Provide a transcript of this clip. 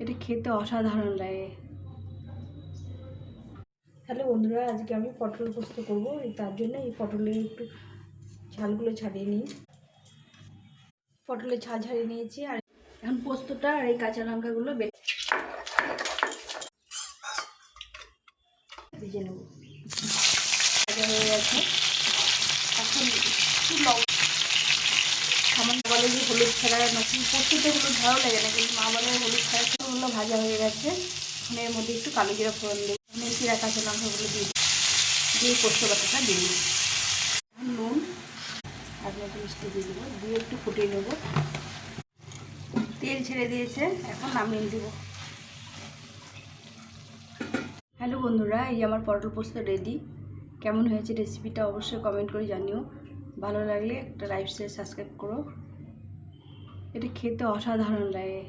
এটা খেতে অসাধারণ লাগে। হ্যালো বন্ধুরা, আজকে আমি পটল পোস্ত করবো। তার জন্য এই পটলের একটু ছালগুলো ছাড়িয়ে নিই। পটলের ছাল ছাড়িয়ে নিয়েছি, আর এখন পোস্তটা আর এই কাঁচা লঙ্কাগুলো ভেজে নেব। ভাজা হয়ে গেছে। এখন সামান্য বলে যে হলুদ ছাড়া নাকি পোস্ততে হলুদ ভালো লাগে না, কিন্তু মা বলে হলুদ ছাড়া ভাজা হয়ে গেছে। এখন এর মধ্যে একটু কালো জিরা ফোড়ন দিই, এই চিরা কাঁচা লঙ্কাগুলো দিয়ে পোস্ত বাটাটা দিয়ে দিই। এখন নুন আর একটু মিষ্টি দিয়ে দেবো, দিয়ে একটু ফুটিয়ে নেবো। তেল ছেড়ে দিয়েছে, এখন নামিয়ে দেবো। হ্যালো বন্ধুরা, এই আমার পটল পোস্ত রেডি। কেমন হয়েছে রেসিপিটা অবশ্যই কমেন্ট করে জানিও। ভালো লাগলে একটা লাইক শেয়ার সাবস্ক্রাইব করো। এটা খেতে অসাধারণ লাগে।